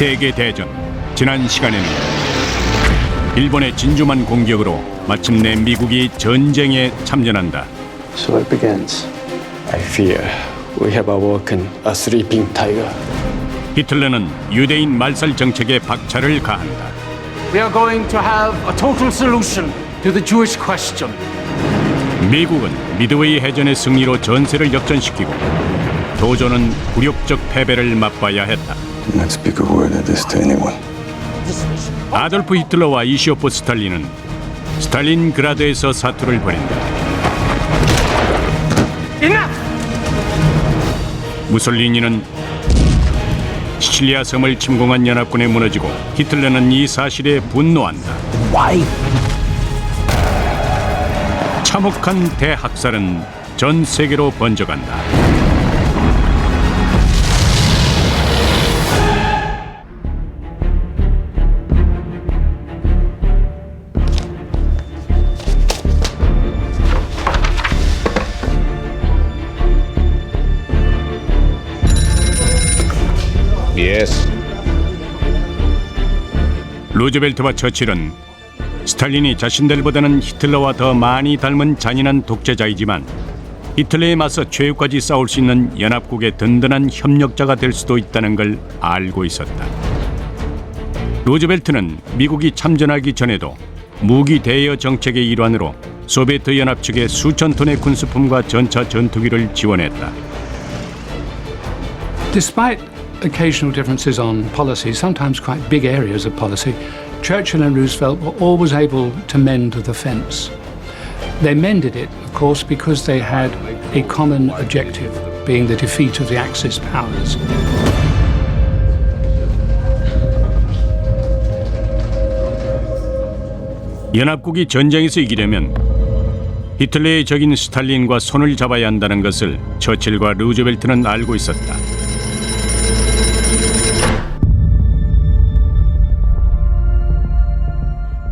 세계대전. 지난 시간에는 일본의 진주만 공격으로 마침내 미국이 전쟁에 참전한다. So it begins. I fear we have awoken a sleeping tiger. 히틀러는 유대인 말살 정책에 박차를 가한다. We are going to have a total solution to the Jewish question. 미국은 미드웨이 해전의 승리로 전세를 역전시키고 도조는 굴욕적 패배를 맛봐야 했다. Not speak a word of this to anyone. 아돌프 히틀러와 이시오프 스탈린은 스탈린그라드에서 사투를 벌인다. 무솔리니는 시칠리아 섬을 침공한 연합군에 무너지고 히틀러는 이 사실에 분노한다. 참혹한 대학살은 전 세계로 번져간다. Yes. 루즈벨트와 처칠은 스탈린이 자신들보다는 히틀러와 더 많이 닮은 잔인한 독재자이지만 히틀러에 맞서 최후까지 싸울 수 있는 연합국의 든든한 협력자가 될 수도 있다는 걸 알고 있었다. 루즈벨트는 미국이 참전하기 전에도 무기 대여 정책의 일환으로 소비에트 연합 측에 수천 톤의 군수품과 전차 전투기를 지원했다. Despite occasional differences on policy, sometimes quite big areas of policy, Churchill and Roosevelt were always able to mend the fence. They mended it, of course, because they had a common objective, being the defeat of the Axis powers. 연합국이 전쟁에서 이기려면 히틀러의 적인 스탈린과 손을 잡아야 한다는 것을 처칠과 루즈벨트는 알고 있었다.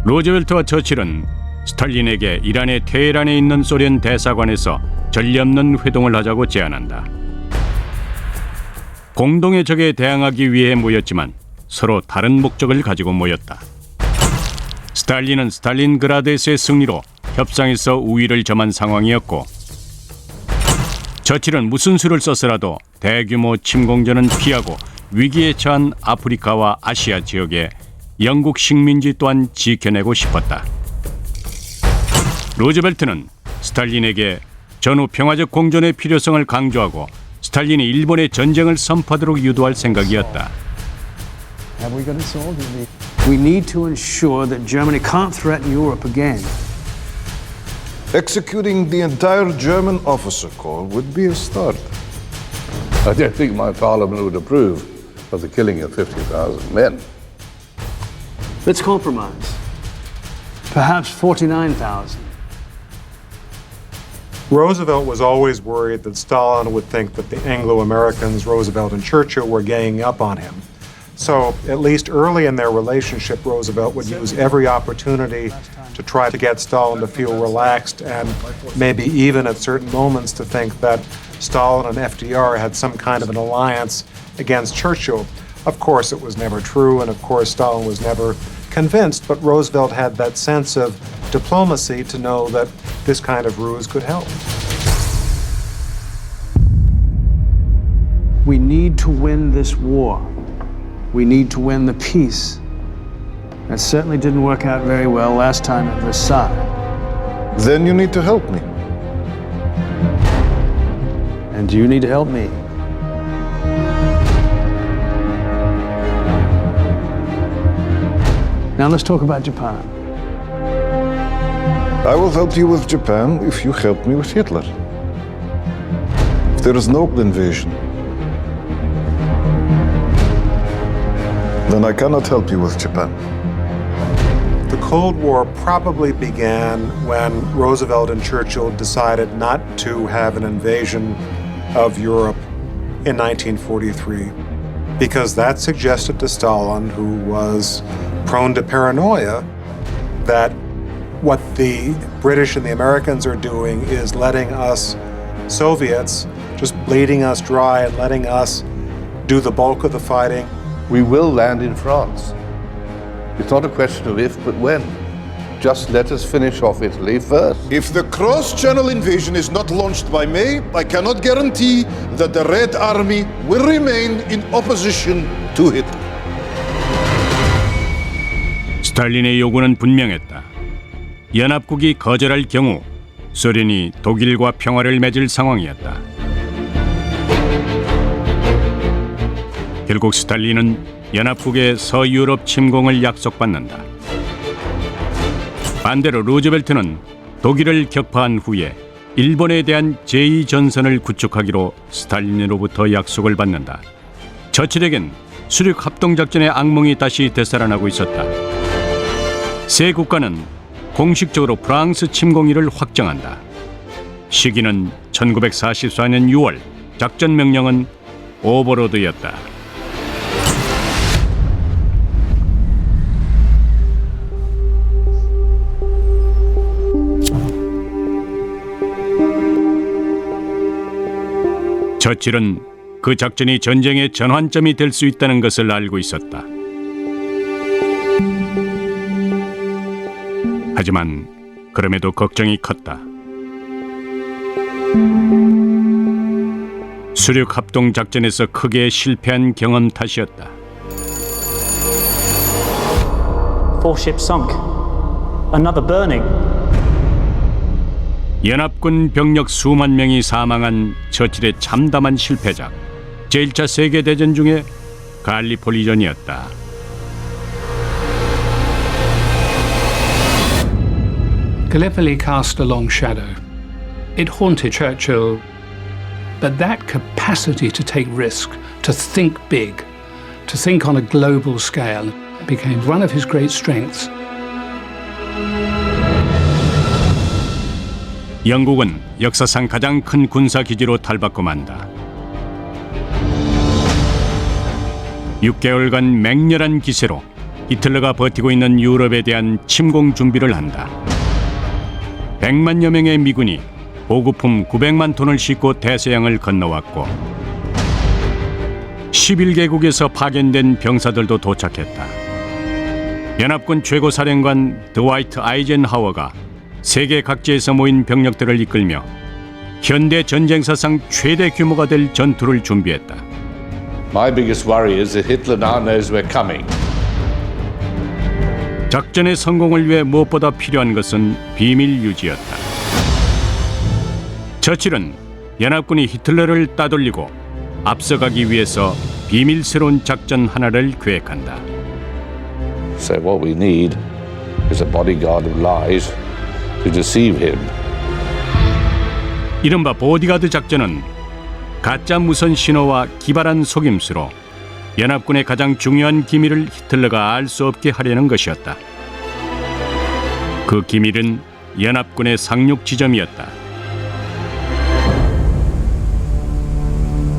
루즈벨트와 처칠은 스탈린에게 이란의 테헤란에 있는 소련 대사관에서 전례 없는 회동을 하자고 제안한다. 공동의 적에 대항하기 위해 모였지만 서로 다른 목적을 가지고 모였다. 스탈린은 스탈린그라드에서의 승리로 협상에서 우위를 점한 상황이었고, 처칠은 무슨 수를 써서라도 대규모 침공전은 피하고 위기에 처한 아프리카와 아시아 지역에 영국 식민지 또한 지켜내고 싶었다. 루즈벨트는 스탈린에게 전후 평화적 공존의 필요성을 강조하고 스탈린이 일본의 전쟁을 선포하도록 유도할 생각이었다. We need to ensure that Germany can't threaten Europe again. Executing the entire German officer corps would be a start. I don't think my parliament would approve of the killing of 50,000 men. Let's compromise. Perhaps 49,000. Roosevelt was always worried that Stalin would think that the Anglo-Americans, Roosevelt and Churchill, were ganging up on him. So, at least early in their relationship, Roosevelt would use every opportunity to try to get Stalin to feel relaxed and maybe even at certain moments to think that Stalin and FDR had some kind of an alliance against Churchill. Of course, it was never true, and of course, Stalin was never convinced, but Roosevelt had that sense of diplomacy to know that this kind of ruse could help. We need to win this war. We need to win the peace. That certainly didn't work out very well last time at Versailles. Then you need to help me. And you need to help me. Now let's talk about Japan. I will help you with Japan if you help me with Hitler. If there is no invasion, then I cannot help you with Japan. The Cold War probably began when Roosevelt and Churchill decided not to have an invasion of Europe in 1943, because that suggested to Stalin, who was prone to paranoia, that what the British and the Americans are doing is letting us Soviets just bleeding us dry and letting us do the bulk of the fighting We will land in France. It's not a question of if, but when. Just let us finish off Italy first. If the cross-channel invasion is not launched by May, I cannot guarantee that the Red Army will remain in opposition to Hitler. 스탈린의 요구는 분명했다. 연합국이 거절할 경우 소련이 독일과 평화를 맺을 상황이었다. 결국 스탈린은 연합국의 서유럽 침공을 약속받는다. 반대로 루즈벨트는 독일을 격파한 후에 일본에 대한 제2전선을 구축하기로 스탈린으로부터 약속을 받는다. 처칠에겐 수륙 합동작전의 악몽이 다시 되살아나고 있었다. 세 국가는 공식적으로 프랑스 침공일을 확정한다. 시기는 1944년 6월, 작전 명령은 오버로드였다. 처칠은 그 작전이 전쟁의 전환점이 될 수 있다는 것을 알고 있었다. 하지만 그럼에도 걱정이 컸다. 수륙 합동 작전에서 크게 실패한 경험 탓이었다. Four ships sunk. Another burning. 연합군 병력 수만 명이 사망한 처칠의 참담한 실패작, 제1차 세계대전 중에 갈리폴리전이었다. Gallipoli cast a long shadow. It haunted Churchill, but that capacity to take risk, to think big, to think on a global scale, became one of his great strengths. 영국은 역사상 가장 큰 군사기지로 탈바꿈 한다. 6개월간 맹렬한 기세로 히틀러가 버티고 있는 유럽에 대한 침공 준비를 한다. 100만여 명의 미군이 보급품 900만 톤을 싣고 대서양을 건너왔고 11개국에서 파견된 병사들도 도착했다. 연합군 최고사령관 드와이트 아이젠하워가 세계 각지에서 모인 병력들을 이끌며 현대 전쟁사상 최대 규모가 될 전투를 준비했다. My biggest worry is that Hitler now knows we're coming. 작전의 성공을 위해 무엇보다 필요한 것은 비밀 유지였다. 처칠은 연합군이 히틀러를 따돌리고 앞서가기 위해서 비밀스러운 작전 하나를 계획한다. So what we need is a bodyguard of lies to deceive him. 이른바 보디가드 작전은 가짜 무선 신호와 기발한 속임수로 연합군의 가장 중요한 기밀을 히틀러가 알 수 없게 하려는 것이었다. 그 기밀은 연합군의 상륙 지점이었다.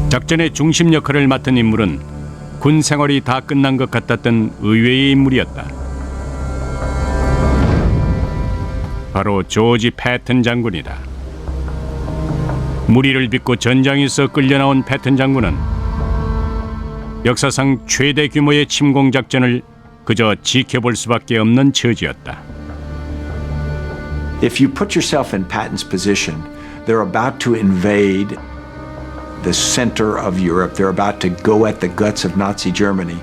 작전의 중심 역할을 맡은 인물은 군 생활이 다 끝난 것 같았던 의외의 인물이었다. 바로 조지 패튼 장군이다. 무리를 빚고 전장에서 끌려나온 패튼 장군은 역사상 최대 규모의 침공 작전을 그저 지켜볼 수밖에 없는 처지였다. If you put yourself in Patton's position, they're about to invade the center of Europe. They're about to go at the guts of Nazi Germany.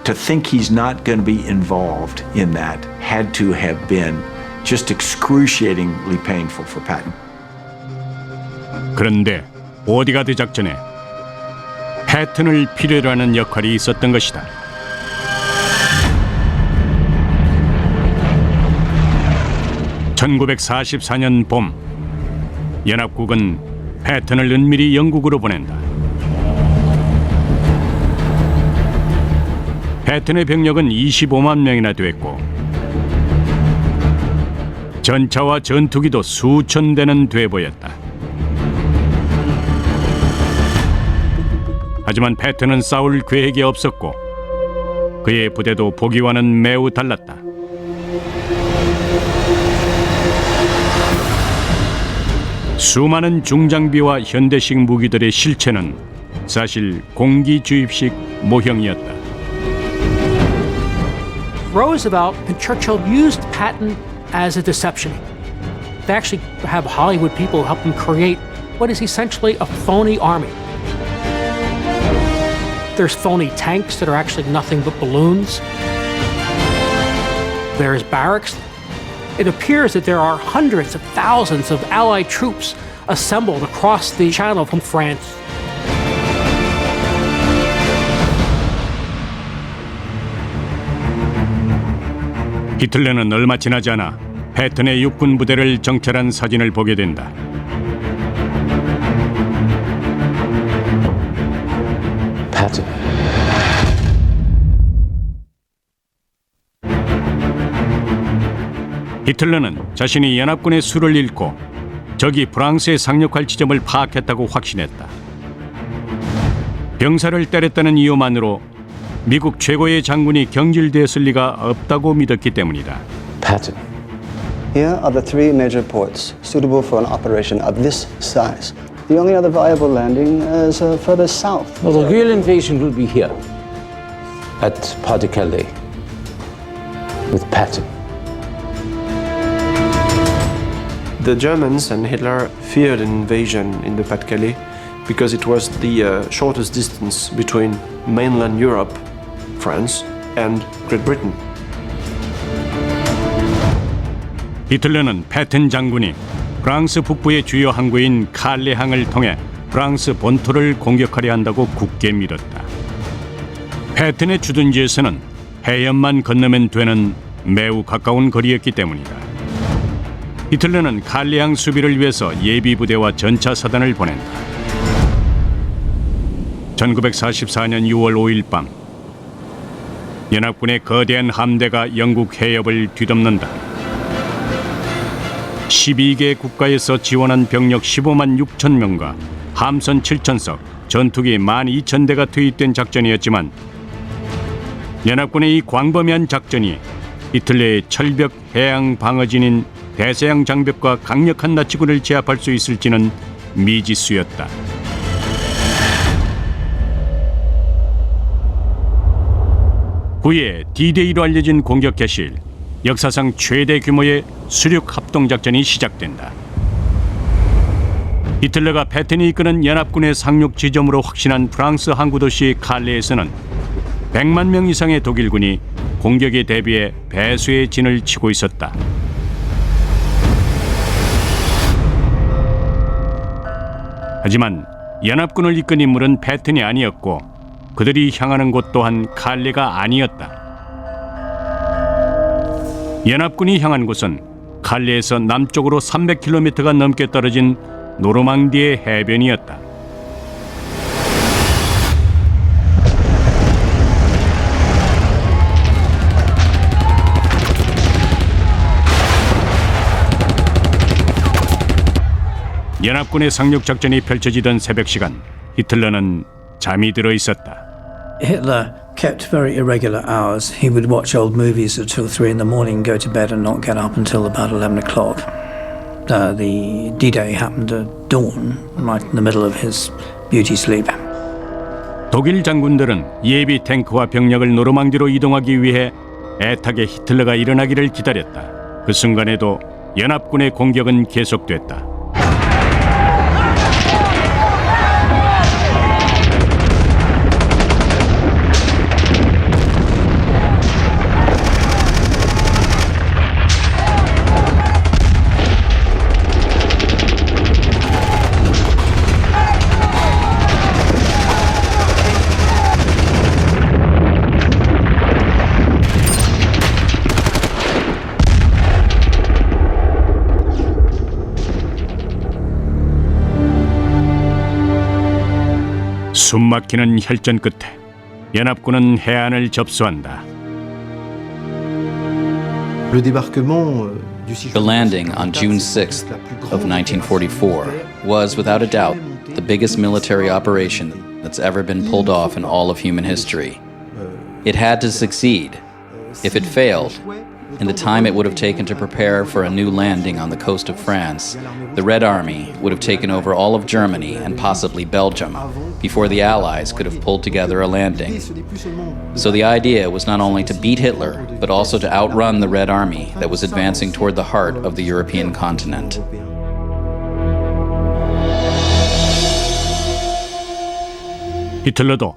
To think he's not going to be involved in that had to have been just excruciatingly painful for Patton. 그런데 보디가드 작전에 패튼을 필요로 하는 역할이 있었던 것이다. (1944년) 봄, 연합국은 패튼을 은밀히 영국으로 보낸다. 패튼의 병력은 25만 명이나 됐고 전차와 전투기도 수천 대는 돼 보였다. 하지만 패튼은 싸울 계획이 없었고 그의 부대도 보기와는 매우 달랐다. 수많은 중장비와 현대식 무기들의 실체는 사실 공기 주입식 모형이었다. Roosevelt and Churchill used Patton as a deception. They actually have Hollywood people help them create what is essentially a phony army. There's phony tanks that are actually nothing but balloons. There's barracks. It appears that there are hundreds of thousands of Allied troops assembled across the Channel from France. 히틀러는 얼마 지나지 않아 패턴의 육군 부대를 정찰한 사진을 보게 된다. Patton. 히틀러는 자신이 연합군의 수를 잃고 적이 프랑스에 상륙할 지점을 파악했다고 확신했다. 병사를 때렸다는 이유만으로 미국 최고의 장군이 경질되었을 리가 없다고 믿었기 때문이다. Patton. Here are the three major ports suitable for an operation of this size. The only other viable landing is further south. Well, the real invasion will be here, at Pas-de-Calais, with Patton. The Germans and Hitler feared an invasion in the Pas-de-Calais because it was the shortest distance between mainland Europe, France, and Great Britain. 히틀러는 패튼 장군이 프랑스 북부의 주요 항구인 칼레항을 통해 프랑스 본토를 공격하려 한다고 굳게 믿었다. 패튼의 주둔지에서는 해협만 건너면 되는 매우 가까운 거리였기 때문이다. 히틀러는 칼레항 수비를 위해서 예비부대와 전차사단을 보낸다. 1944년 6월 5일 밤 연합군의 거대한 함대가 영국 해협을 뒤덮는다. 12개 국가에서 지원한 병력 15만 6천 명과 함선 7,000석, 전투기 12,000대가 투입된 작전이었지만 연합군의 이 광범위한 작전이 히틀러의 철벽 해양 방어진인 대서양 장벽과 강력한 나치군을 제압할 수 있을지는 미지수였다. 후에 D-Day로 알려진 공격 개시일 역사상 최대 규모의 수륙 합동작전이 시작된다. 히틀러가 패튼이 이끄는 연합군의 상륙 지점으로 확신한 프랑스 항구 도시 칼레에서는 100만 명 이상의 독일군이 공격에 대비해 배수의 진을 치고 있었다. 하지만 연합군을 이끈 인물은 패튼이 아니었고 그들이 향하는 곳 또한 칼레가 아니었다. 연합군이 향한 곳은 칼레에서 남쪽으로 300km가 넘게 떨어진 노르망디의 해변이었다. 연합군의 상륙 작전이 펼쳐지던 새벽 시간, 히틀러는 잠이 들어 있었다. Hitler kept very irregular hours. He would watch old movies until 3 in the morning, go to bed and not get up until about 11 o'clock. The D-Day happened at dawn, right in the middle of his beauty sleep. 독일 장군들은 예비 탱크와 병력을 노르망디로 이동하기 위해 애타게 히틀러가 일어나기를 기다렸다. 그 순간에도 연합군의 공격은 계속됐다. 숨막히는 혈전 끝에 연합군은 해안을 접수한다. The landing on June 6th of 1944 was without a doubt the biggest military operation that's ever been pulled off in all of human history. It had to succeed. If it failed, In the time it would have taken to prepare for a new landing on the coast of France, the Red Army would have taken over all of Germany and possibly Belgium before the Allies could have pulled together a landing. So the idea was not only to beat Hitler, but also to outrun the Red Army that was advancing toward the heart of the European continent. 히틀러도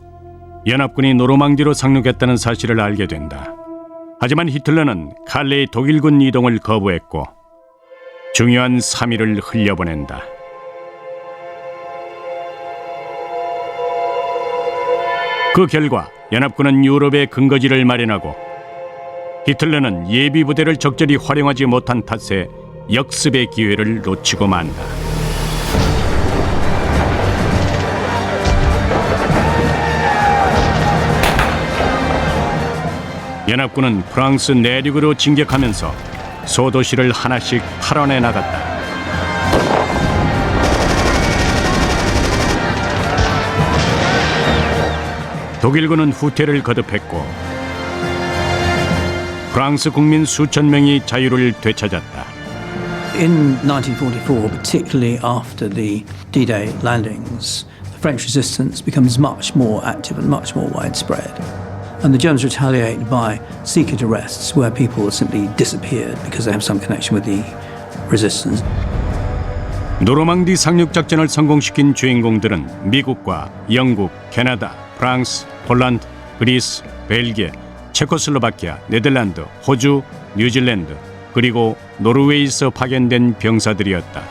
연합군이 노르망디로 상륙했다는 사실을 알게 된다. 하지만 히틀러는 칼레의 독일군 이동을 거부했고 중요한 3일을 흘려보낸다. 그 결과 연합군은 유럽에 근거지를 마련하고 히틀러는 예비 부대를 적절히 활용하지 못한 탓에 역습의 기회를 놓치고 만다. 연합군은 프랑스 내륙으로 진격하면서 소도시를 하나씩 탈환해 나갔다. 독일군은 후퇴를 거듭했고 프랑스 국민 수천 명이 자유를 되찾았다. In 1944, particularly after the D-Day landings, the French resistance becomes much more active and much more widespread. And the Germans retaliate by secret arrests where people simply disappeared because they have some connection with the resistance. 노르망디 상륙 작전을 성공시킨 주인공들은 미국과 영국, 캐나다, 프랑스, 폴란드, 그리스, 벨기에, 체코슬로바키아, 네덜란드, 호주, 뉴질랜드, 그리고 노르웨이에서 파견된 병사들이었다.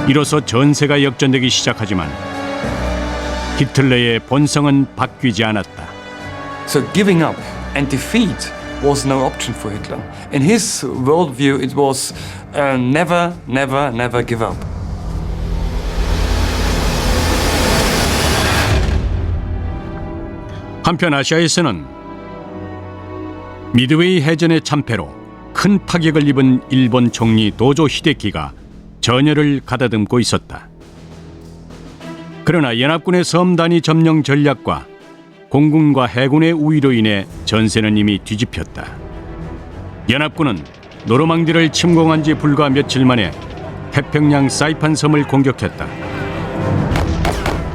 이로써 전세가 역전되기 시작하지만 히틀러의 본성은 바뀌지 않았다. So giving up and defeat was no option for Hitler. In his worldview, it was never, never, never give up. 한편 아시아에서는 미드웨이 해전의 참패로 큰 타격을 입은 일본 총리 도조 히데키가 전열을 가다듬고 있었다. 그러나 연합군의 섬 단위 점령 전략과 공군과 해군의 우위로 인해 전세는 이미 뒤집혔다. 연합군은 노르망디를 침공한 지 불과 며칠 만에 태평양 사이판 섬을 공격했다.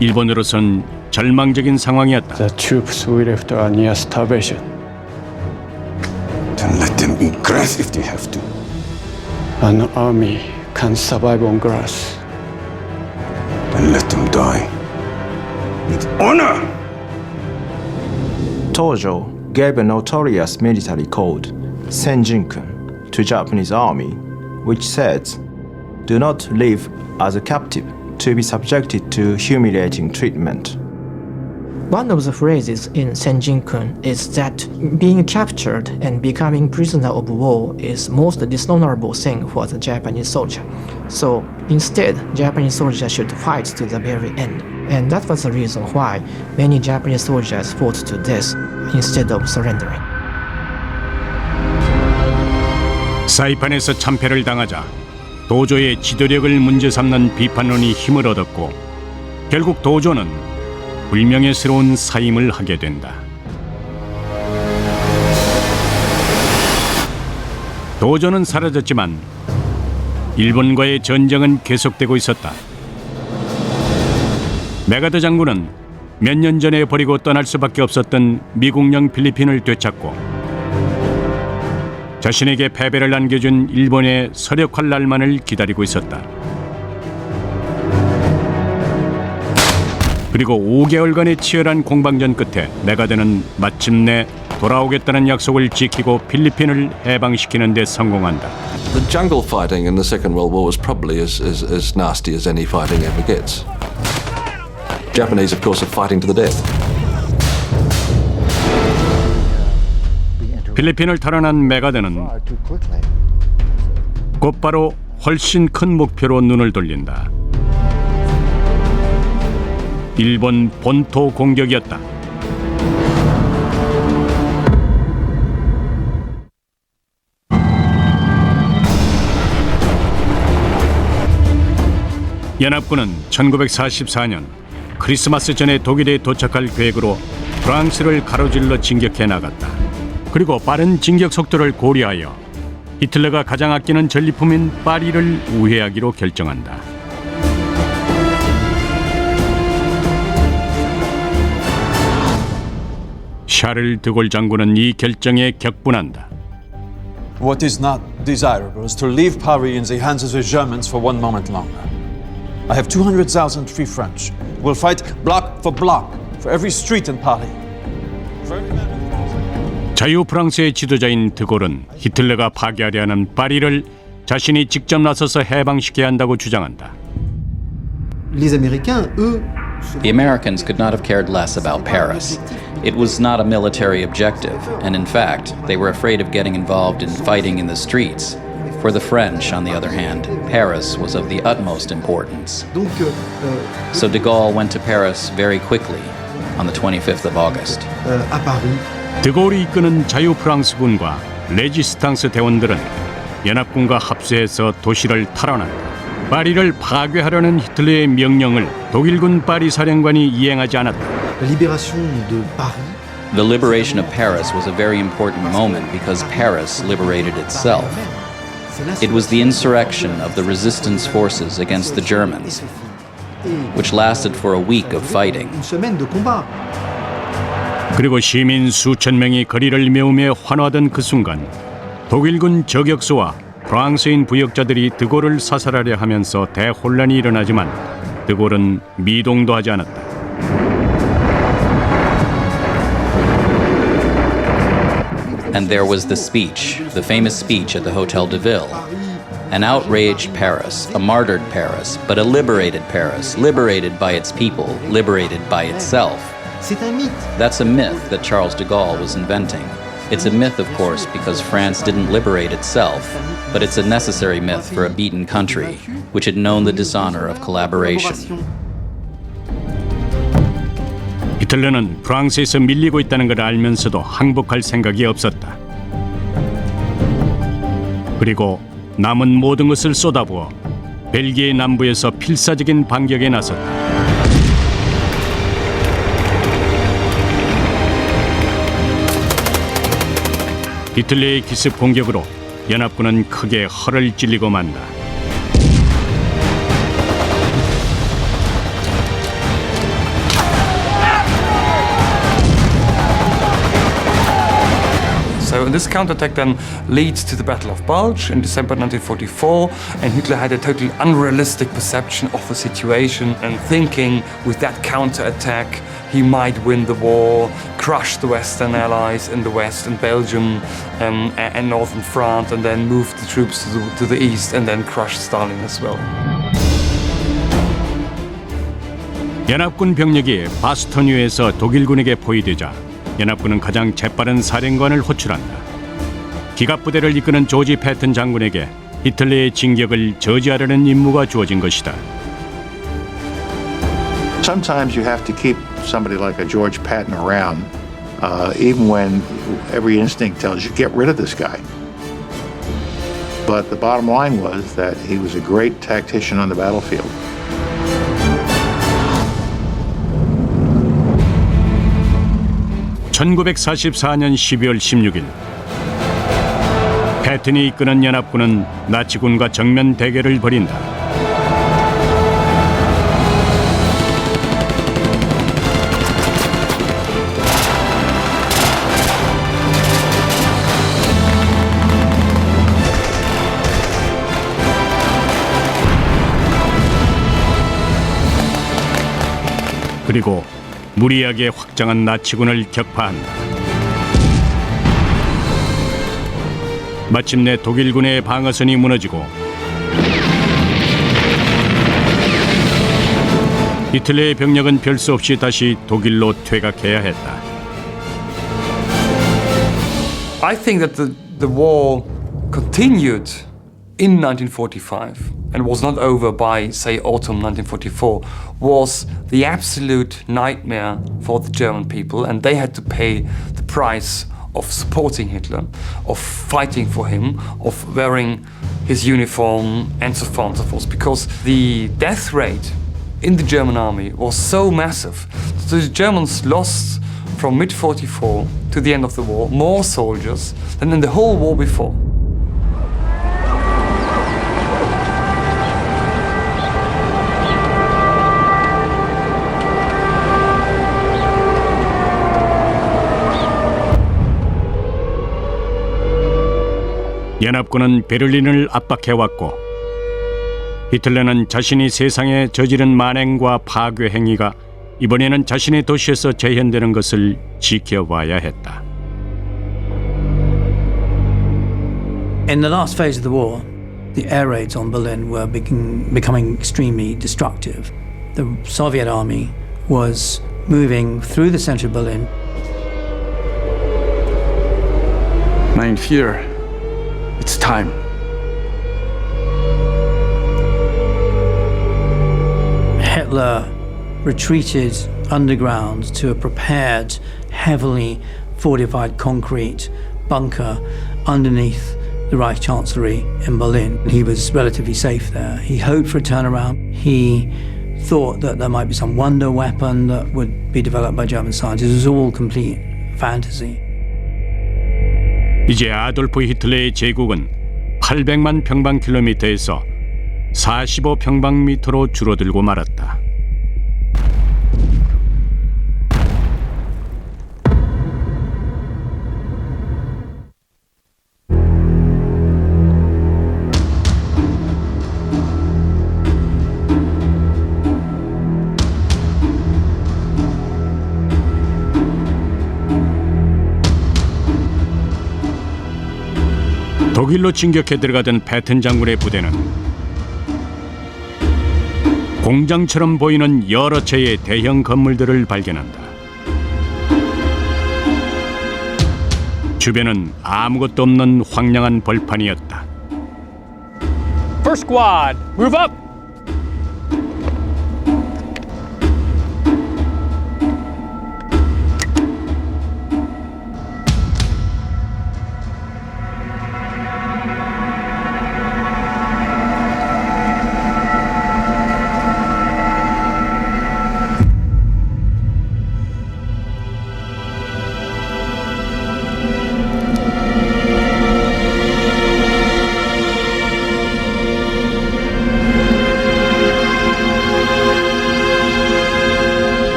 일본으로선 절망적인 상황이었다. The troops we left are near starvation. Then let them eat grass if they have to. An army can survive on grass. Then let them die with honor. Tojo gave a notorious military code, Senjin-kun, to Japanese army, which says, "Do not live as a captive to be subjected to humiliating treatment." One of the phrases in Senjin-kun is that being captured and becoming prisoner of war is most dishonorable thing for the Japanese soldier. So instead, Japanese soldiers should fight to the very end. And that was the reason why many Japanese soldiers fought to death instead of surrendering. 사이판에서 참패를 당하자 도조의 지도력을 문제 삼는 비판론이 힘을 얻었고 결국 도조는 불명예스러운 사임을 하게 된다. 도조는 사라졌지만 일본과의 전쟁은 계속되고 있었다. 메가더 장군은 몇 년 전에 버리고 떠날 수밖에 없었던 미국령 필리핀을 되찾고 자신에게 패배를 안겨준 일본의 서력할 날만을 기다리고 있었다. 그리고 5개월간의 치열한 공방전 끝에 메가더는 마침내 돌아오겠다는 약속을 지키고 필리핀을 해방시키는 데 성공한다. The jungle fighting in the Second World War was probably as nasty as any fighting ever gets. Japanese, of course, are fighting to the death. 필리핀을 탈환한 메가더는 곧바로 훨씬 큰 목표로 눈을 돌린다. 일본 본토 공격이었다. 연합군은 1944년 크리스마스 전에 독일에 도착할 계획으로 프랑스를 가로질러 진격해 나갔다. 그리고 빠른 진격 속도를 고려하여 히틀러가 가장 아끼는 전리품인 파리를 우회하기로 결정한다. 샤를 드골 장군은 이 결정에 격분한다. What is not desirable is to leave Paris in the hands of the Germans for one moment longer. I have 200,000 free French. We'll fight block for every street in Paris. 자유 프랑스의 지도자인 드골은 히틀러가 파괴하려 하는 파리를 자신이 직접 나서서 해방시켜야 한다고 주장한다. The Americans could not have cared less about Paris. It was not a military objective, and in fact, they were afraid of getting involved in fighting in the streets. For the French, on the other hand, Paris was of the utmost importance. So de Gaulle went to Paris very quickly, on the 25th of August. 드골이 이끄는 자유 프랑스군과 레지스탕스 대원들은 연합군과 합세해서 도시를 탈환한다. 파리를 파괴하려는 히틀러의 명령을 독일군 파리 사령관이 이행하지 않았다. The liberation of Paris was a very important moment because Paris liberated itself. It was the insurrection of the resistance forces against the Germans, which lasted for a week of fighting. 그리고 시민 수천 명이 거리를 메우며 환호하던 그 순간 독일군 저격수와 프랑스인 부역자들이 드골을 사살하려 하면서 대혼란이 일어나지만 드골은 미동도 하지 않았다. And there was the speech, the famous speech at the Hotel de Ville. An outraged Paris, a martyred Paris, but a liberated Paris, liberated by its people, liberated by itself. That's a myth that Charles de Gaulle was inventing. It's a myth, of course, because France didn't liberate itself, but it's a necessary myth for a beaten country, which had known the dishonor of collaboration. 히틀러는 프랑스에서 밀리고 있다는 걸 알면서도 항복할 생각이 없었다. 그리고 남은 모든 것을 쏟아부어 벨기에 남부에서 필사적인 반격에 나섰다. 히틀러의 기습 공격으로 연합군은 크게 허를 찔리고 만다. So this counterattack then leads to the Battle of Bulge in December 1944, and Hitler had a totally unrealistic perception of the situation and thinking with that counterattack he might win the war, crush the Western allies in the West and Belgium and northern France, and then move the troops to the east and then crush Stalin as well. 연합군 병력이 바스토뉴에서 독일군에게 포위되자 연합군은 가장 재빠른 사령관을 호출한다. 기갑부대를 이끄는 조지 패튼 장군에게 히틀러의 진격을 저지하려는 임무가 주어진 것이다. Sometimes you have to keep somebody like a George Patton around, even when every instinct tells you get rid of this guy. But the bottom line was that he was a great tactician on the battlefield. (1944년 12월 16일) 패튼이 이끄는 연합군은 나치군과 정면 대결을 벌인다. 그리고 무리하게 확장한 나치군을 격파한다. 마침내 독일군의 방어선이 무너지고 히틀러의 병력은 별 수 없이 다시 독일로 퇴각해야 했다. I think that the war continued in 1945 and was not over by, say, autumn 1944, was the absolute nightmare for the German people, and they had to pay the price of supporting Hitler, of fighting for him, of wearing his uniform, and so on and so forth, because the death rate in the German army was so massive. So the Germans lost from mid-44 to the end of the war, more soldiers than in the whole war before. 연합군은 베를린을 압박해왔고 히틀러는 자신이 세상에 저지른 만행과 파괴 행위가 이번에는 자신의 도시에서 재현되는 것을 지켜봐야 했다. In the last phase of the war, the air raids on Berlin were becoming extremely destructive. The Soviet army was moving through the center of Berlin. Mein Führer, it's time. Hitler retreated underground to a prepared, heavily fortified concrete bunker underneath the Reich Chancellery in Berlin. He was relatively safe there. He hoped for a turnaround. He thought that there might be some wonder weapon that would be developed by German scientists. It was all complete fantasy. 이제 아돌프 히틀러의 제국은 800만 평방킬로미터에서 45평방미터로 줄어들고 말았다. 독일로 진격해 들어가던 패튼 장군의 부대는 공장처럼 보이는 여러 채의 대형 건물들을 발견한다. 주변은 아무것도 없는 황량한 벌판이었다. First squad, move up!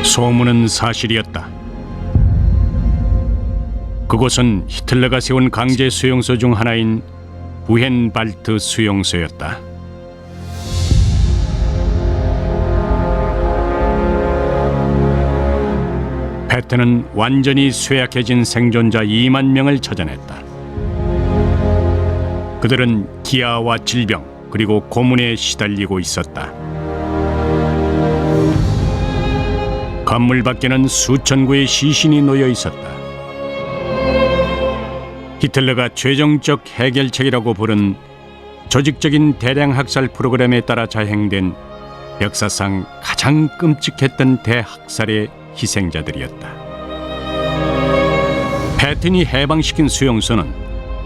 소문은 사실이었다. 그곳은 히틀러가 세운 강제 수용소 중 하나인 부헨발트 수용소였다. 패튼은 완전히 쇠약해진 생존자 2만 명을 찾아냈다. 그들은 기아와 질병 그리고 고문에 시달리고 있었다. 건물 밖에는 수천 구의 시신이 놓여 있었다. 히틀러가 최종적 해결책이라고 부른 조직적인 대량 학살 프로그램에 따라 자행된 역사상 가장 끔찍했던 대학살의 희생자들이었다. 패튼이 해방시킨 수용소는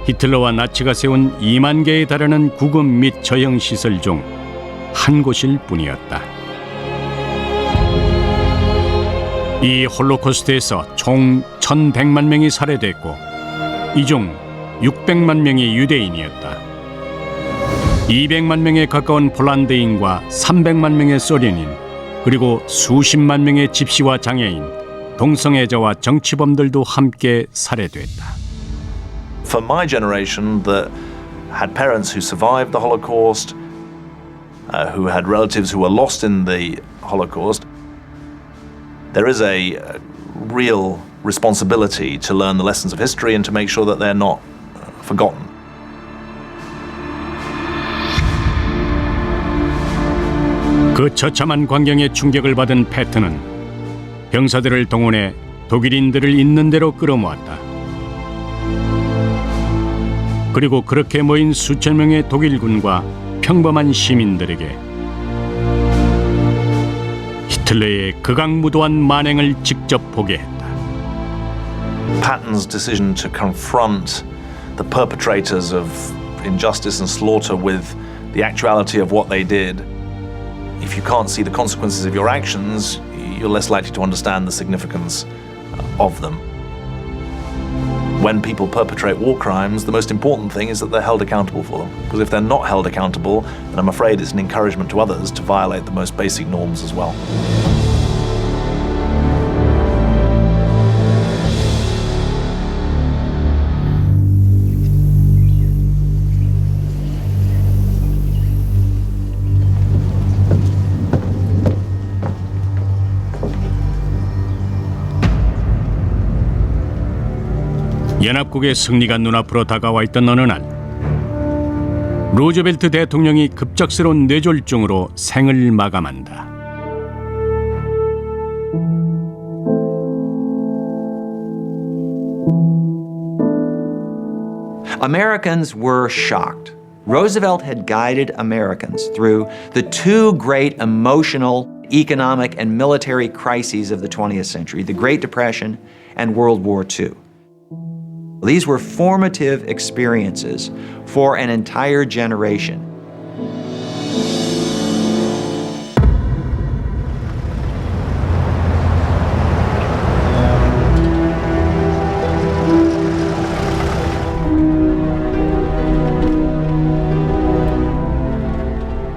히틀러와 나치가 세운 2만 개에 달하는 구급 및 저형 시설 중 한 곳일 뿐이었다. 이 홀로코스트에서 총 1,100만 명이 살해됐고 이 중 600만 명이 유대인이었다. 200만 명에 가까운 폴란드인과 300만 명의 소련인 그리고 수십만 명의 집시와 장애인, 동성애자와 정치범들도 함께 살해됐다. For my generation that had parents who survived the Holocaust, who had relatives who were lost in the Holocaust, there is a real responsibility to learn the lessons of history and to make sure that they're not forgotten. 그 처참한 광경에 충격을 받은 패튼은 병사들을 동원해 독일인들을 있는 대로 끌어모았다. 그리고 그렇게 모인 수천 명의 독일군과 평범한 시민들에게 히틀러의 극악무도한 만행을 직접 보게 했다. Patton's decision to confront the perpetrators of injustice and slaughter with the actuality of what they did. If you can't see the consequences of your actions, you're less likely to understand the significance of them. When people perpetrate war crimes, the most important thing is that they're held accountable for them. Because if they're not held accountable, then I'm afraid it's an encouragement to others to violate the most basic norms as well. 연합국의 승리가 눈앞으로 다가와 있던 어느 날, 루즈벨트 대통령이 급작스러운 뇌졸중으로 생을 마감한다. Americans were shocked. Roosevelt had guided Americans through the two great emotional, economic, and military crises of the 20th century, the Great Depression and World War II. These were formative experiences for an entire generation.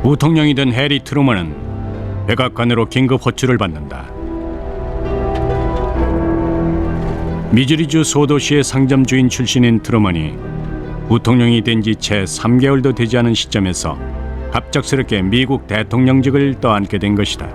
부통령이 된 해리 트루먼은 백악관으로 긴급 호출을 받는다. 미주리주 소도시의 상점 주인 출신인 트루먼이 부통령이 된 지 채 3개월도 되지 않은 시점에서 갑작스럽게 미국 대통령직을 떠안게 된 것이다.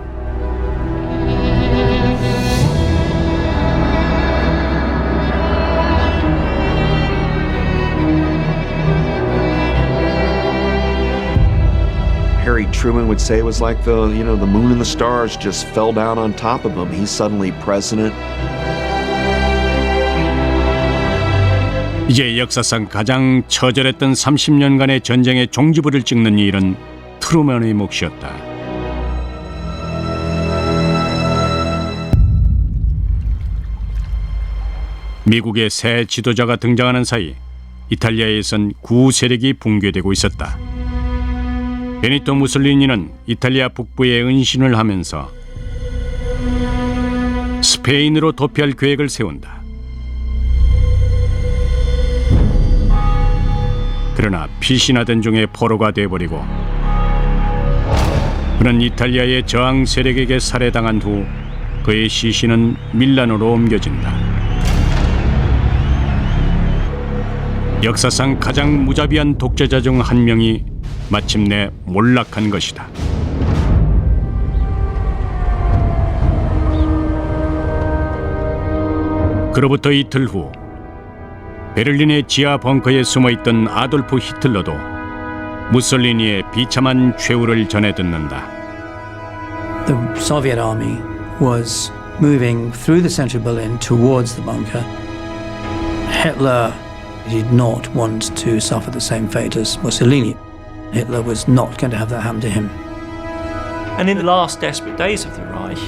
Harry Truman would say it was like the moon and the stars just fell down on top of him. He's suddenly president. 이제 역사상 가장 처절했던 30년간의 전쟁의 종지부를 찍는 일은 트루먼의 몫이었다. 미국의 새 지도자가 등장하는 사이 이탈리아에선 구세력이 붕괴되고 있었다. 베니토 무솔리니는 이탈리아 북부에 은신을 하면서 스페인으로 도피할 계획을 세운다. 그러나 피신하던 중에 포로가 돼버리고 그는 이탈리아의 저항 세력에게 살해당한 후 그의 시신은 밀라노로 옮겨진다. 역사상 가장 무자비한 독재자 중 한 명이 마침내 몰락한 것이다. 그로부터 이틀 후 베를린의 지하 벙커에 숨어있던 아돌프 히틀러도 무솔리니의 비참한 최후를 전해 듣는다. The Soviet army was moving through the center of Berlin towards the bunker. Hitler did not want to suffer the same fate as Mussolini. Hitler was not going to have that happen to him. And in the last desperate days of the Reich,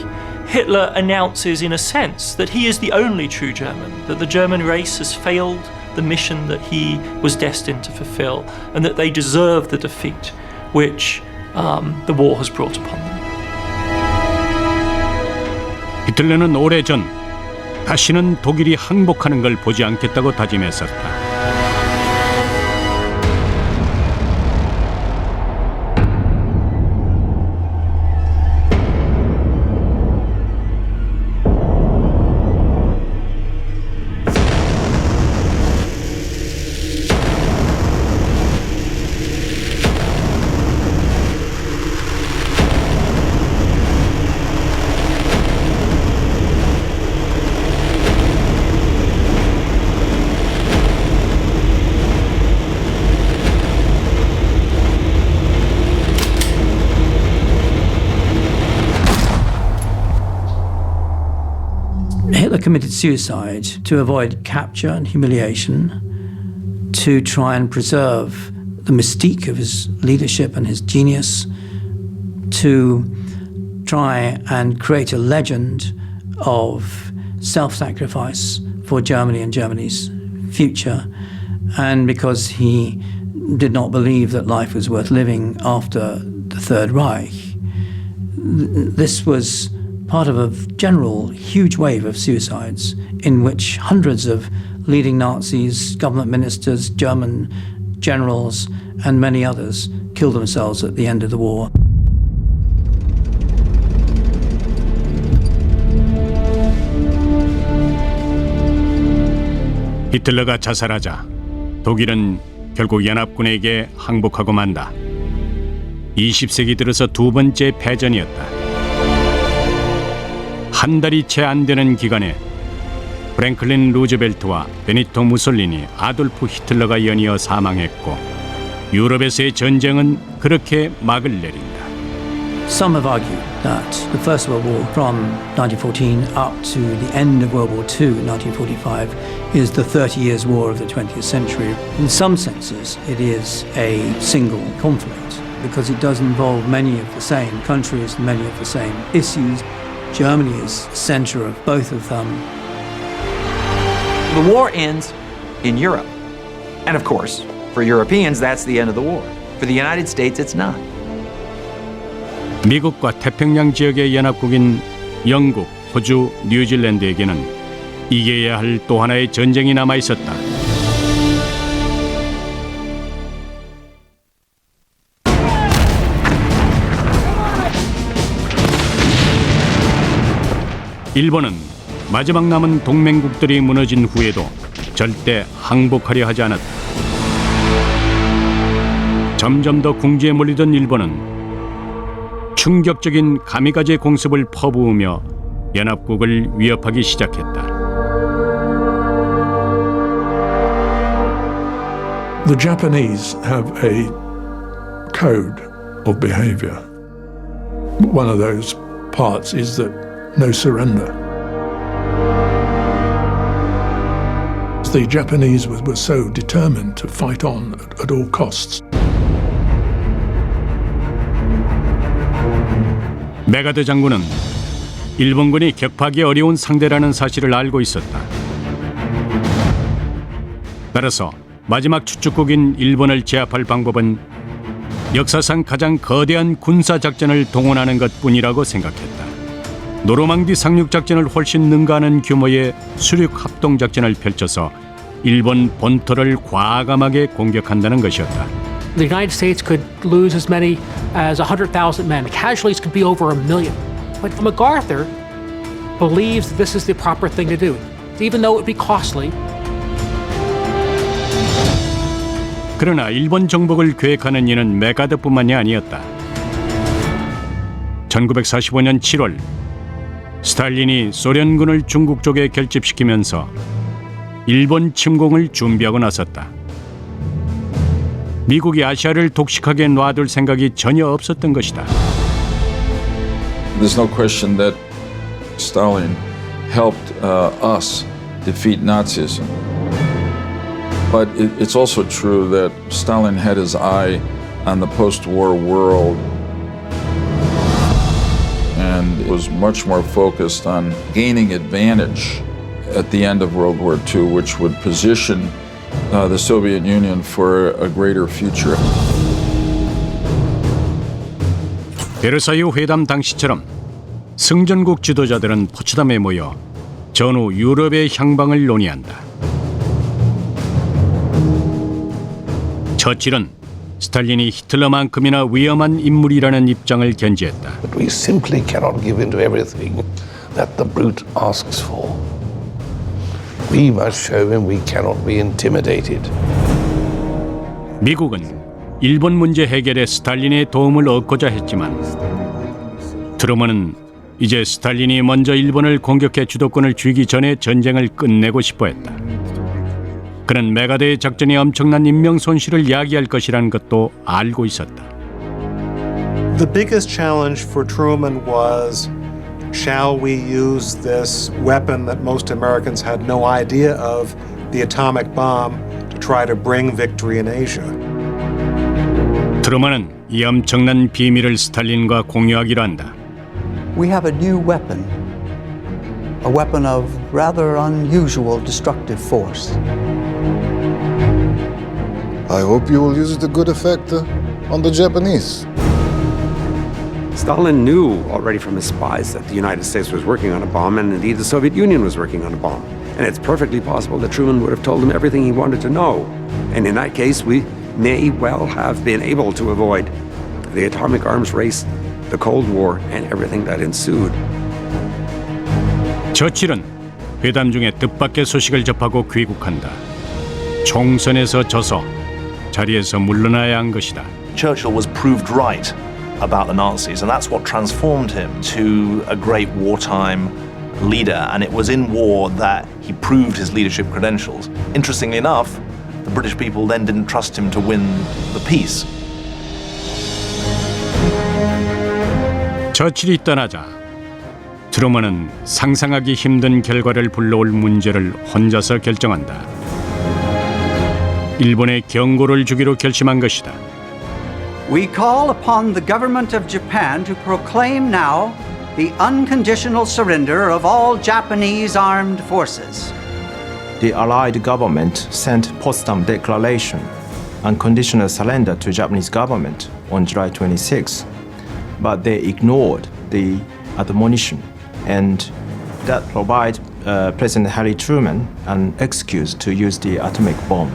Hitler announces in a sense that he is the only true German, that the German race has failed the mission that he was destined to fulfill, and that they deserve the defeat which the war has brought upon them. 히틀러는 오래전 다시는 독일이 항복하는 걸 보지 않겠다고 다짐했었다. Hitler committed suicide to avoid capture and humiliation, to try and preserve the mystique of his leadership and his genius, to try and create a legend of self-sacrifice for Germany and Germany's future, and because he did not believe that life was worth living after the Third Reich. This was part of a general huge wave of suicides in which hundreds of leading Nazis, government ministers, German generals, and many others killed themselves at the end of the war. 히틀러가 자살하자 독일은 결국 연합군에게 항복하고 만다. 20세기 들어서 두 번째 패전이었다. 한 달이 채 안 되는 기간에 프랭클린 루즈벨트와 베니토 무솔리니, 아돌프 히틀러가 연이어 사망했고 유럽에서의 전쟁은 그렇게 막을 내린다. Some have argued that the First World War from 1914 up to the end of World War II, 1945, is the 30 Years' War of the 20th century. In some senses, it is a single conflict because it does involve many of the same countries, many of the same issues. Germany is the center of both of them. The war ends in Europe. And of course, for Europeans, that's the end of the war. For the United States, it's not. 미국과 태평양 지역의 연합국인 영국, 호주, 뉴질랜드에게는 이겨야 할 또 하나의 전쟁이 남아 있었다. 일본은 마지막 남은 동맹국들이 무너진 후에도 절대 항복하려 하지 않았다. 점점 더 궁지에 몰리던 일본은 충격적인 가미가제 공습을 퍼부으며 연합국을 위협하기 시작했다. The Japanese have a code of behavior. One of those parts is that no surrender. The Japanese were so determined to fight on at all costs. 메가드 장군은 일본군이 격파하기 어려운 상대라는 사실을 알고 있었다. 따라서 마지막 추축국인 일본을 제압할 방법은 역사상 가장 거대한 군사작전을 동원하는 것뿐이라고 생각했다. 노르망디 상륙작전을 훨씬 능가하는 규모의 수륙합동작전을 펼쳐서 일본 본토를 과감하게 공격한다는 것이었다. The United States could lose as many as 100,000 men. Casualties could be over 1 million. But MacArthur believes that this is the proper thing to do, even though it would be costly. 그러나 일본 정복을 계획하는 이는 메가드뿐만이 아니었다. 1945년 7월 스탈린이 소련군을 중국 쪽에 결집시키면서 일본 침공을 준비하고 나섰다. 미국이 아시아를 독식하게 놔둘 생각이 전혀 없었던 것이다. There's no question that Stalin helped us defeat Nazism. But it's also true that Stalin had his eye on the post-war world and was much more focused on gaining advantage at the end of World War II, which would position the Soviet Union for a greater future. 베르사유 회담 당시처럼 승전국 지도자들은 포츠담에 모여 전후 유럽의 향방을 논의한다. 처칠은 스탈린이 히틀러만큼이나 위험한 인물이라는 입장을 견지했다. But we simply cannot give in to everything that the brute asks for. We must show him we cannot be intimidated. 미국은 일본 문제 해결에 스탈린의 도움을 얻고자 했지만 트루먼은 이제 스탈린이 먼저 일본을 공격해 주도권을 쥐기 전에 전쟁을 끝내고 싶어 했다. 그는 메가드의 작전이 엄청난 인명 손실을 야기할 것이라는 것도 알고 있었다. The biggest challenge for Truman was, shall we use this weapon that most Americans had no idea of, the atomic bomb, to try to bring victory in Asia? 트루먼은 이 엄청난 비밀을 스탈린과 공유하기로 한다. we have a new weapon, a weapon of rather unusual destructive force. I hope you will use it to good effect on the Japanese. Stalin knew already from his spies that the United States was working on a bomb, and indeed the Soviet Union was working on a bomb. And it's perfectly possible that Truman would have told him everything he wanted to know. And in that case, we may well have been able to avoid the atomic arms race, the Cold War, and everything that ensued. 처칠은 회담 중에 뜻밖의 소식을 접하고 귀국한다. 총선에서 져서 자리에서 물러나야 한 것이다. Churchill was proved right about the Nazis, and that's what transformed him to a great wartime leader. And it was in war that he proved his leadership credentials. Interestingly enough, the British people then didn't trust him to win the peace. 처칠이 떠나자 트루먼은 상상하기 힘든 결과를 불러올 문제를 혼자서 결정한다. 일본에 경고를 주기로 결심한 것이다. We call upon the government of Japan to proclaim now the unconditional surrender of all Japanese armed forces. The Allied government sent Potsdam Declaration, unconditional surrender to Japanese government on July 26, but they ignored the admonition, and that provided President Harry Truman an excuse to use the atomic bomb.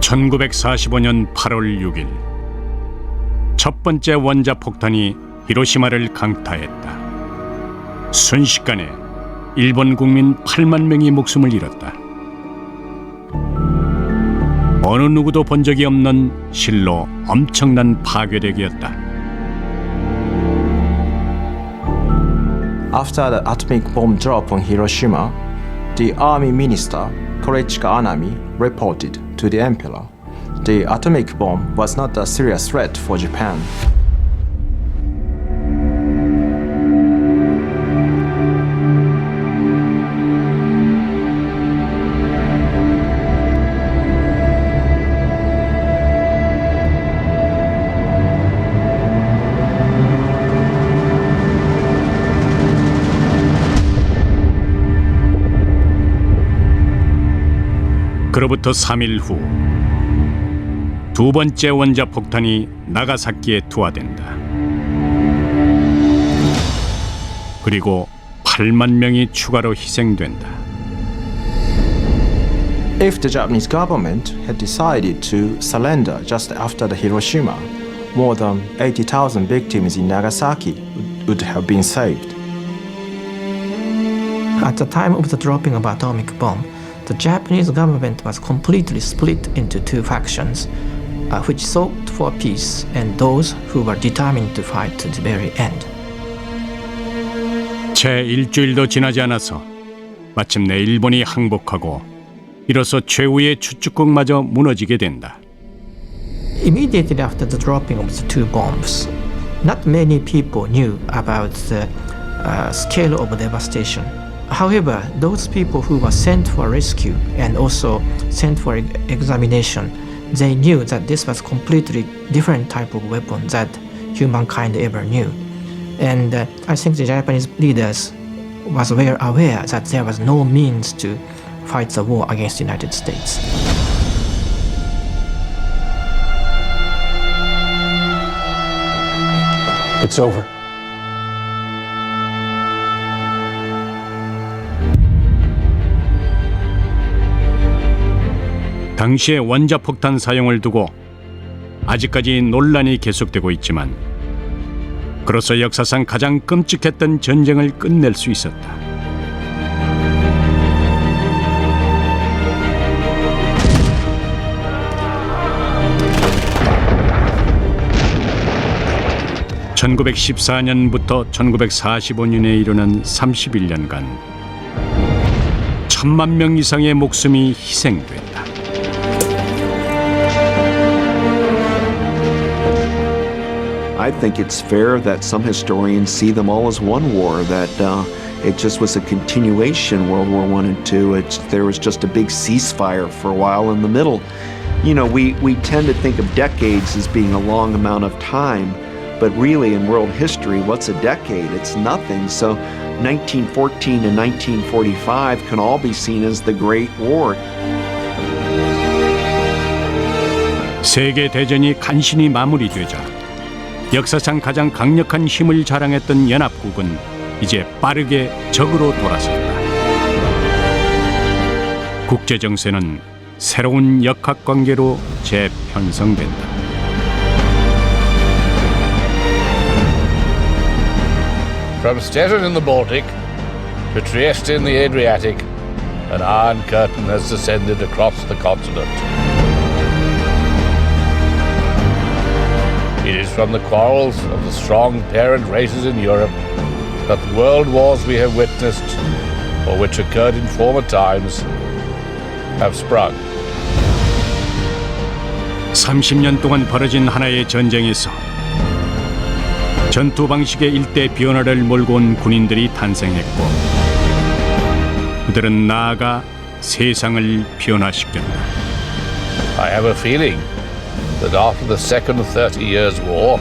(1945년 8월 6일) 첫 번째 원자폭탄이 히로시마를 강타했다. 순식간에 일본 국민 8만 명이 목숨을 잃었다. 어느 누구도 본 적이 없는 실로 엄청난 파괴력이었다. After the atomic bomb drop on Hiroshima, the army minister, Korechika Anami, reported to the emperor the atomic bomb was not a serious threat for Japan. 그로부터 3일 후 두 번째 원자폭탄이 나가사키에 투하된다. 그리고 8만 명이 추가로 희생된다. If the Japanese government had decided to surrender just after the Hiroshima, more than 80,000 victims in Nagasaki would have been saved. At the time of the dropping of atomic bomb, the Japanese government was completely split into two factions, which sought for peace and those who were determined to fight to the very end. 채 일주일도 지나지 않아서 마침내 일본이 항복하고 이로써 최후의 추축국마저 무너지게 된다. Immediately after the dropping of the two bombs, not many people knew about the scale of devastation. However, those people who were sent for rescue and also sent for examination, they knew that this was completely different type of weapon that humankind ever knew. And I think the Japanese leaders was aware that there was no means to fight the war against the United States. It's over. 당시의 원자폭탄 사용을 두고 아직까지 논란이 계속되고 있지만 그로써 역사상 가장 끔찍했던 전쟁을 끝낼 수 있었다. (1914년부터) (1945년에) 이르는 31년간 1,000만 명 이상의 목숨이 희생됐다. I think it's fair that some historians see them all as one war, that it just was a continuation, World War I and II. There was just a big ceasefire for a while in the middle. You know, we tend to think of decades as being a long amount of time, but really in world history, what's a decade? It's nothing. So 1914 and 1945 can all be seen as the Great War. 세계대전이 간신히 마무리되자 역사상 가장 강력한 힘을 자랑했던 연합국은 이제 빠르게 적으로 돌아섰다. 국제정세는 새로운 역학관계로 재편성된다. From Stettin in the Baltic to Trieste in the Adriatic, an iron curtain has descended across the continent. It is from the quarrels of the strong parent races in Europe that the world wars we have witnessed, or which occurred in former times, have sprung. 30년 동안 벌어진 하나의 전쟁에서 전투 방식의 일대 변화를 몰고 온 군인들이 탄생했고, 그들은 나아가 세상을 변화시켰다. I have a feeling that after the second 30 Years' War,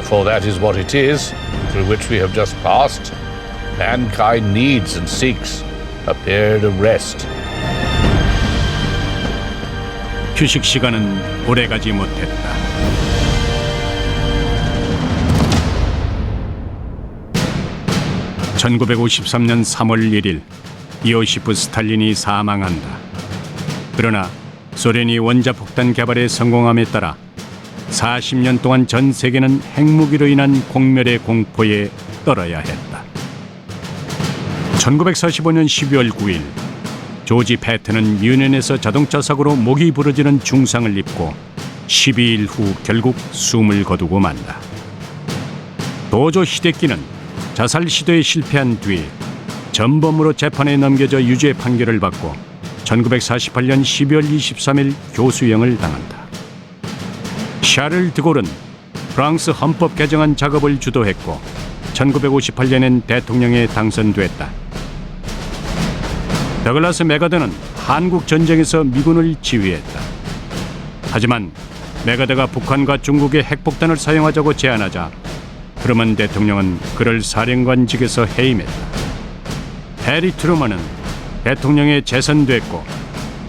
for that is what it is, through which we have just passed, mankind needs and seeks a period of rest. 휴식 시간은 오래가지 못했다. (1953년 3월 1일) 이오시프 스탈린이 사망한다. 그러나 소련이 원자폭탄 개발에 성공함에 따라 40년 동안 전 세계는 핵무기로 인한 공멸의 공포에 떨어야 했다. 1945년 12월 9일 조지 패튼은 유엔에서 자동차 사고로 목이 부러지는 중상을 입고 12일 후 결국 숨을 거두고 만다. 도조 히데키는 자살 시도에 실패한 뒤 전범으로 재판에 넘겨져 유죄 판결을 받고 1948년 12월 23일 교수형을 당한다. 샤를 드골은 프랑스 헌법 개정안 작업을 주도했고 1958년엔 대통령에 당선됐다. 더글라스 메가더는 한국 전쟁에서 미군을 지휘했다. 하지만 메가더가 북한과 중국의 핵폭탄을 사용하자고 제안하자 트루먼 대통령은 그를 사령관직에서 해임했다. 해리 트루먼은 대통령에 재선됐고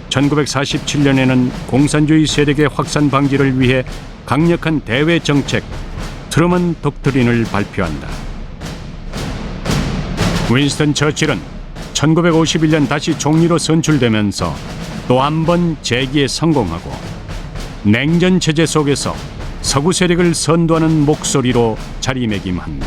1947년에는 공산주의 세력의 확산 방지를 위해 강력한 대외 정책 트루먼 독트린을 발표한다. 윈스턴 처칠은 1951년 다시 총리로 선출되면서 또 한 번 재기에 성공하고 냉전 체제 속에서 서구 세력을 선도하는 목소리로 자리매김한다.